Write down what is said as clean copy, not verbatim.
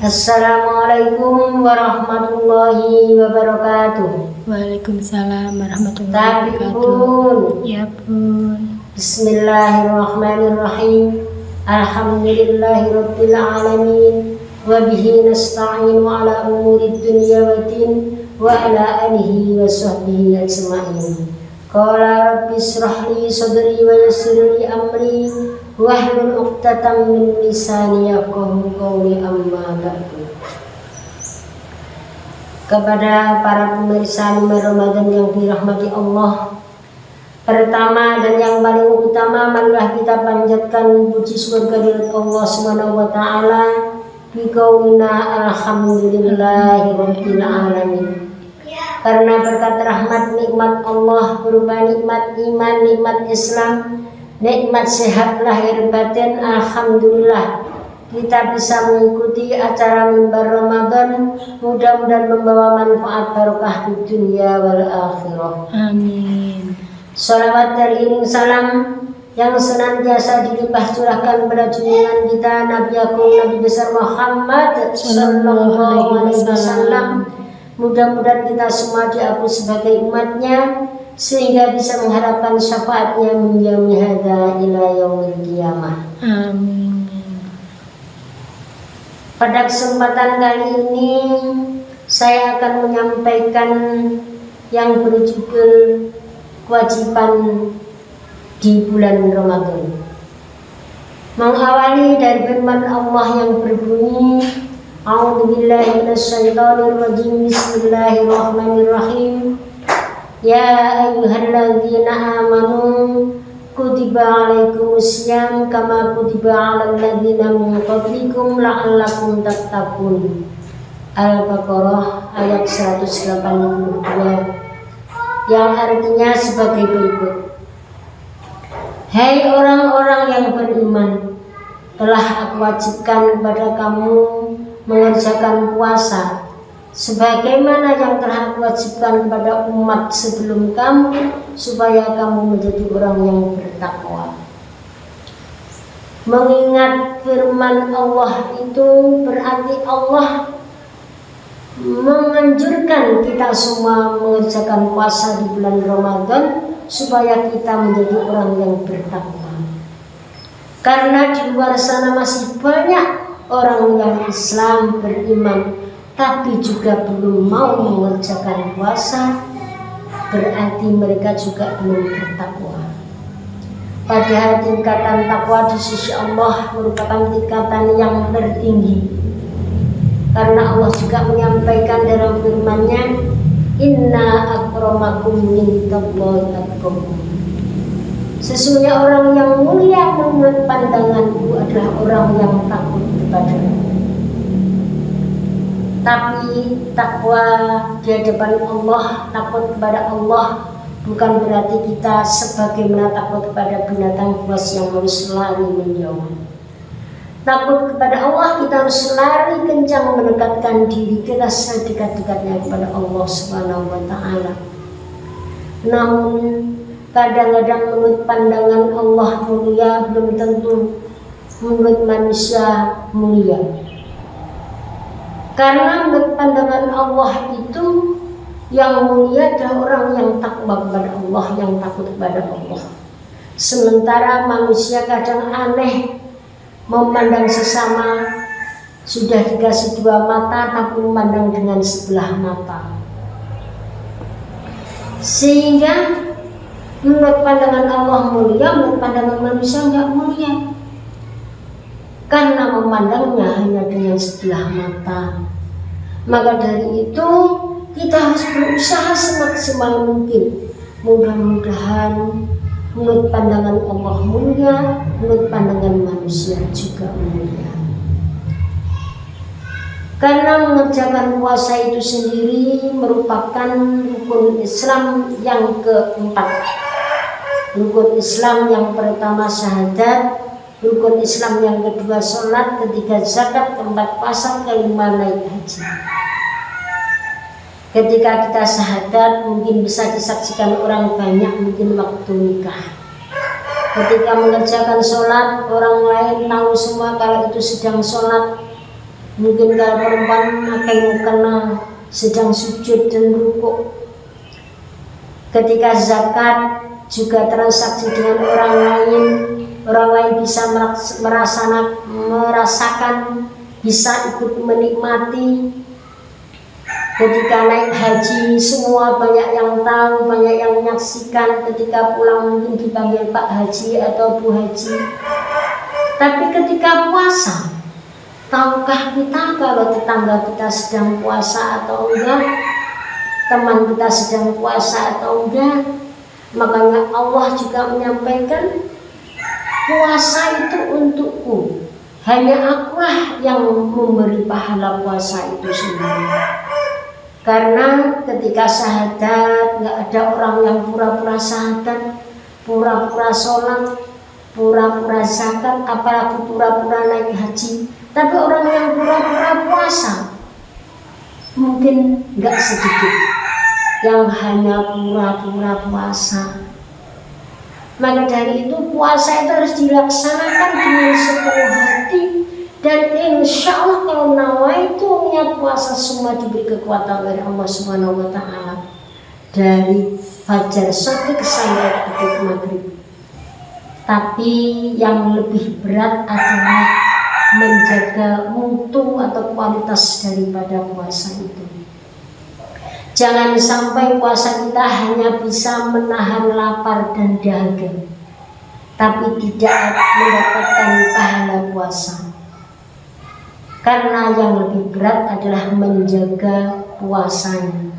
Assalamualaikum warahmatullahi wabarakatuh. Waalaikumsalam warahmatullahi Tapi wabarakatuh. Ya pun. Bismillahirrahmanirrahim. Alhamdulillahirabbil alamin. Wa bihi nasta'inu ala umuri dunya waddin wa ala alihi wa sahbihi ajma'in. Qala rabbi ishrah li sadri wa yassir li amri wahlul 'uqdatam min lisani yafqahu qawli, amma ba'du. Kepada para pemirsa Ramadan yang dirahmati Allah, pertama dan yang paling utama, marilah kita panjatkan puji syukur kehadirat Allah Subhanahu wa taala bi qaulina alhamdulillahirabbil alamin. Karena berkat rahmat nikmat Allah berupa nikmat iman, nikmat Islam, nikmat sehat lahir batin, alhamdulillah kita bisa mengikuti acara mimbar Ramadan. Mudah-mudahan membawa manfaat barokah di dunia wal akhirah. Amin. Sholawat dari iring salam yang senantiasa dilimpah curahkan pada junjungan kita Nabi Agung Nabi besar Muhammad sallallahu alaihi wasallam. Mudah-mudahan kita semua diakui sebagai umatnya, sehingga bisa mengharapkan syafaatnya min yaumi hadza ila yaumil qiyamah. Amin. Pada kesempatan kali ini saya akan menyampaikan yang berjudul kewajiban di bulan Ramadan. Mengawali dari firman Allah yang berbunyi, A'udzubillahi minasyaitonirrajim. Bismillahirrahmanirrahim. Ya ayyuhalladzina amanu kutiba alaikumussyam kama kutiba alal ladzina min qablikum la'allakum tattaqun. Al-Baqarah ayat 182, yang artinya sebagai berikut. Hai orang-orang yang beriman, telah aku wajibkan kepada kamu mengerjakan puasa sebagaimana yang telah aku wajibkan kepada umat sebelum kamu, supaya kamu menjadi orang yang bertakwa. Mengingat firman Allah itu berarti Allah menganjurkan kita semua mengerjakan puasa di bulan Ramadan supaya kita menjadi orang yang bertakwa. Karena di luar sana masih banyak orang yang Islam beriman tapi juga belum mau mengerjakan puasa, berarti mereka juga belum bertakwa. Padahal tingkatan takwa di sisi Allah merupakan tingkatan yang tertinggi. Karena Allah juga menyampaikan dalam firman-Nya, Inna akramakum indallahi atqakum. Sesungguhnya orang yang mulia menurut pandanganku adalah orang yang takut kepadaku. Tapi takwa di hadapan Allah, takut kepada Allah, bukan berarti kita sebagaimana takut kepada binatang buas yang harus lari menjauh. Takut kepada Allah, kita harus lari kencang mendekatkan diri kita sedekat-dekatnya kepada Allah Subhanahu wa taala. Namun kadang-kadang menurut pandangan Allah mulia belum tentu menurut manusia mulia. Karena menurut pandangan Allah itu yang mulia adalah orang yang takwa kepada Allah, yang takut kepada Allah. Sementara manusia kadang aneh, memandang sesama sudah dikasih dua mata tapi memandang dengan sebelah mata. Sehingga menurut pandangan Allah mulia, menurut pandangan manusia enggak mulia. Karena memandangnya hanya dengan sebelah mata. Maka dari itu kita harus berusaha semaksimal mungkin. Mudah-mudahan menurut pandangan Allah mulia, menurut pandangan manusia juga mulia. Karena mengerjakan puasa itu sendiri merupakan rukun Islam yang keempat. Rukun Islam yang pertama syahadat, rukun Islam yang kedua sholat, ketiga zakat, keempat puasa, kelima naik haji. Ketika kita syahadat mungkin bisa disaksikan orang banyak, mungkin waktu nikah. Ketika mengerjakan sholat, orang lain tahu semua kalau itu sedang sholat. Mungkin kalau perempuan pakai mukena sedang sujud dan rukuk. Ketika zakat juga transaksi dengan orang lain bisa merasakan, bisa ikut menikmati. Ketika naik haji, semua banyak yang tahu, banyak yang menyaksikan. Ketika pulang mungkin dipanggil Pak Haji atau Bu Haji. Tapi ketika puasa, tahukah kita kalau tetangga kita sedang puasa atau enggak? Teman kita sedang puasa atau enggak? Makanya Allah juga menyampaikan, puasa itu untukku. Hanya akulah yang memberi pahala puasa itu sendiri. Karena ketika syahadat, nggak ada orang yang pura-pura syahadat, pura-pura sholat, pura-pura zakat, apalagi pura-pura naik haji. Tapi orang yang pura-pura puasa, mungkin nggak sedikit yang hanya pura-pura puasa. Maka dari itu puasa itu harus dilaksanakan dengan sepenuh hati. Dan insya Allah kalau nawaitu niat puasa semua diberi kekuatan dari Allah Subhanahu wa Ta'ala, dari fajar shadiq sampai terbit maghrib. Tapi yang lebih berat adalah menjaga mutu atau kualitas daripada puasa itu. Jangan sampai puasa kita hanya bisa menahan lapar dan dahaga, tapi tidak mendapatkan pahala puasa. Karena yang lebih berat adalah menjaga puasanya.